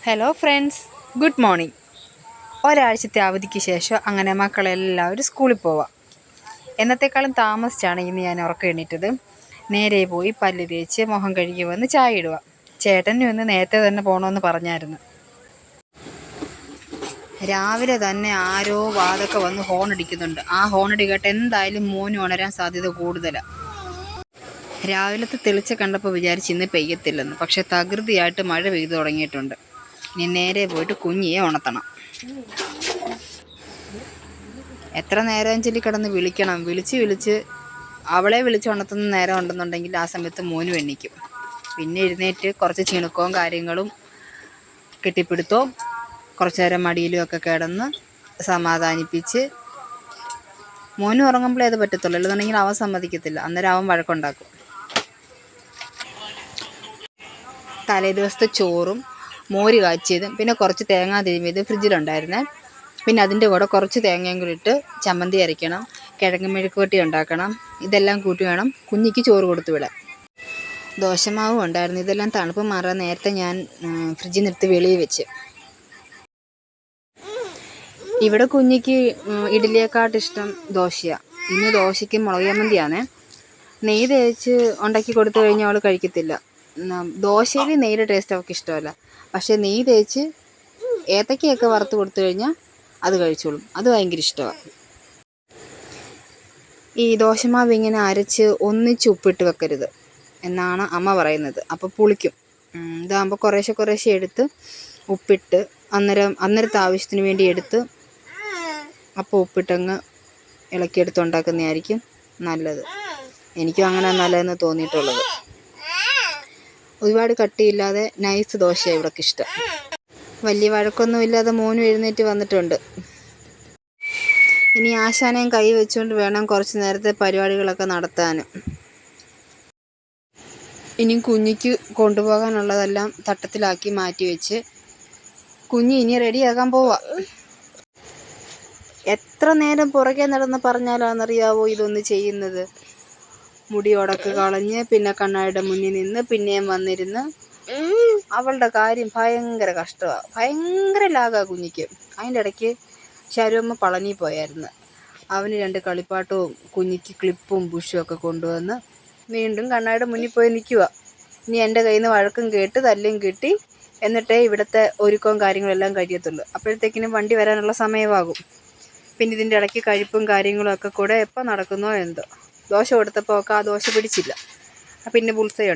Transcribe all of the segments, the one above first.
Hello friends, good morning. ഒരാഴ്ചത്തെ അവധിക്ക് ശേഷം അങ്ങനെ മക്കളെല്ലാവരും സ്കൂളിൽ പോവാം. എന്നത്തെക്കാളും താമസിച്ചാണ് ഇന്ന് ഞാൻ ഉറക്കം എണീറ്റത്. നേരെ പോയി പല്ല് തേച്ച് മുഖം കഴുകി വന്ന് ചായ ഇടുക. ചേട്ടനും ഇന്ന് നേരത്തെ തന്നെ പോകണമെന്ന് പറഞ്ഞായിരുന്നു. രാവിലെ തന്നെ ആരോ വാതൊക്കെ വന്ന് ഹോൺ അടിക്കുന്നുണ്ട്. ആ ഹോണടി കേട്ട് എന്തായാലും മോന് ഉണരാൻ സാധ്യത കൂടുതലാണ്. രാവിലത്തെ തെളിച്ച കണ്ടപ്പോൾ വിചാരിച്ച് ഇന്ന് പെയ്യത്തില്ലെന്ന്. പക്ഷെ തകൃതിയായിട്ട് മഴ പെയ്തു തുടങ്ങിയിട്ടുണ്ട്. ഇനി നേരെ പോയിട്ട് കുഞ്ഞിയെ ഉണർത്തണം. എത്ര നേരം ചെല്ലി കിടന്ന് വിളിക്കണം. വിളിച്ച് അവളെ ഉണർത്തുന്ന നേരം ഉണ്ടെന്നുണ്ടെങ്കിൽ ആ സമയത്ത് മോനും എണ്ണിക്കും. പിന്നെ എഴുന്നേറ്റ് കുറച്ച് ചിണുക്കവും കാര്യങ്ങളും കെട്ടിപ്പിടുത്തവും കുറച്ച് നേരം മടിയിലും ഒക്കെ കിടന്ന് സമാധാനിപ്പിച്ച് മോനും ഉറങ്ങുമ്പോഴേ അത് പറ്റത്തുള്ളൂ. അല്ലെന്നുണ്ടെങ്കിൽ അവൻ സമ്മതിക്കത്തില്ല. അന്നേരം അവൻ വഴക്കുണ്ടാക്കും. തലേ ദിവസത്തെ ചോറും മോര് കാച്ചിയതും പിന്നെ കുറച്ച് തേങ്ങാ തിരുമിയത് ഫ്രിഡ്ജിലുണ്ടായിരുന്നേ. പിന്നെ അതിൻ്റെ കൂടെ കുറച്ച് തേങ്ങയും കൂടി ഇട്ട് ചമ്മന്തി അരയ്ക്കണം, കിഴങ്ങ് മെഴുക്കുവരട്ടി ഉണ്ടാക്കണം. ഇതെല്ലാം കൂട്ടി വേണം കുഞ്ഞിക്ക് ചോറ് കൊടുത്തു വിടാൻ. ദോശമാവും ഉണ്ടായിരുന്നു. ഇതെല്ലാം തണുപ്പ് മാറാൻ നേരത്തെ ഞാൻ ഫ്രിഡ്ജിൽ നിന്ന് എടുത്ത് വെളിയിൽ വെച്ച്. ഇവിടെ കുഞ്ഞിക്ക് ഇഡ്ഡലിയെക്കാട്ടിഷ്ടം ദോശയാണ്. ഇന്ന് ദോശയ്ക്ക് മുളക് ചമ്മന്തിയാണേ. നെയ്യ് തേച്ച് ഉണ്ടാക്കി കൊടുത്തു കഴിഞ്ഞാൽ അവൾ കഴിക്കത്തില്ല. ദോശയിൽ നെയ്യുടെ ടേസ്റ്റ് അവൾക്ക് ഇഷ്ടമല്ല. പക്ഷേ നെയ്യ് തേച്ച് ഏത്തക്കയൊക്കെ വറുത്ത് കൊടുത്തു കഴിഞ്ഞാൽ അത് കഴിച്ചോളും. അത് ഭയങ്കര ഇഷ്ടമാണ്. ഈ ദോശമാവ് ഇങ്ങനെ അരച്ച് ഒന്നിച്ച് ഉപ്പിട്ട് വെക്കരുത് എന്നാണ് അമ്മ പറയുന്നത്. അപ്പോൾ പുളിക്കും. ഇതാകുമ്പോൾ കുറേശ്ശെ എടുത്ത് ഉപ്പിട്ട് അന്നേരത്തെ ആവശ്യത്തിന് വേണ്ടി എടുത്ത് അപ്പോൾ ഉപ്പിട്ടങ്ങ് ഇളക്കിയെടുത്ത് ഉണ്ടാക്കുന്നതായിരിക്കും നല്ലത്. എനിക്കും അങ്ങനെ നല്ലതെന്ന് തോന്നിയിട്ടുള്ളത്. ഒരുപാട് കട്ടിയില്ലാതെ നൈസ് ദോശയാണ് ഇവർക്ക് ഇഷ്ടം. വലിയ വഴക്കൊന്നുമില്ലാതെ മോനും എഴുന്നേറ്റ് വന്നിട്ടുണ്ട്. ഇനി ആശാനെയും കൈ വെച്ചുകൊണ്ട് വേണം കുറച്ച് നേരത്തെ പരിപാടികളൊക്കെ നടത്താൻ. ഇനി കുഞ്ഞിക്ക് കൊണ്ടുപോകാനുള്ളതെല്ലാം തട്ടത്തിലാക്കി മാറ്റി വെച്ച് കുഞ്ഞ് ഇനി റെഡിയാക്കാൻ പോവാ. എത്ര നേരം പുറകെ നടന്ന് പറഞ്ഞാലാണെന്നറിയാവോ ഇതൊന്ന് ചെയ്യുന്നത്. മുടി ഉടക്ക് കളഞ്ഞ് പിന്നെ കണ്ണാടിയുടെ മുന്നിൽ നിന്ന് പിന്നെയും വന്നിരുന്ന് അവളുടെ കാര്യം ഭയങ്കര കഷ്ടമാണ്. ഭയങ്കര ലാഗാണ് കുഞ്ഞിക്ക്. അതിൻ്റെ ഇടയ്ക്ക് ശരുവമ്മ പളനി പോയായിരുന്നു. അവന് 2 കളിപ്പാട്ടവും കുഞ്ഞിക്ക് ക്ലിപ്പും ബുഷും ഒക്കെ കൊണ്ടുവന്ന് വീണ്ടും കണ്ണാടിയുടെ മുന്നിൽ പോയി നിൽക്കുക. ഇനി എൻ്റെ കയ്യിൽ നിന്ന് വഴക്കും കേട്ട് തല്ലും കിട്ടി എന്നിട്ടേ ഇവിടുത്തെ ഒരുക്കവും കാര്യങ്ങളെല്ലാം കഴിയത്തുള്ളൂ. അപ്പോഴത്തേക്കിനും വണ്ടി വരാനുള്ള സമയമാകും. പിന്നെ ഇതിൻ്റെ ഇടയ്ക്ക് കഴിപ്പും കാര്യങ്ങളും ഒക്കെ കൂടെ എപ്പോൾ നടക്കുന്നോ എന്തോ. ദോശ കൊടുത്തപ്പോൾ ഒക്കെ ആ ദോശ പിടിച്ചില്ല. പിന്നെ ബുൾസൈ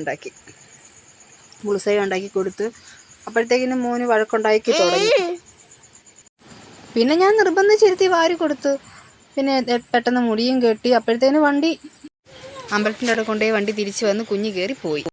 ഉണ്ടാക്കി കൊടുത്ത് അപ്പോഴത്തേക്കിനും മോന് വഴക്കുണ്ടാക്കി തുടങ്ങി. പിന്നെ ഞാൻ നിർബന്ധിച്ചിരുത്തി വാരി കൊടുത്തു. പിന്നെ പെട്ടെന്ന് മുടിയും കെട്ടി. അപ്പോഴത്തേനും വണ്ടി അമ്പലത്തിൻ്റെ അവിടെ കൊണ്ടുപോയി വണ്ടി തിരിച്ചു വന്ന് കുഞ്ഞ് കയറി പോയി.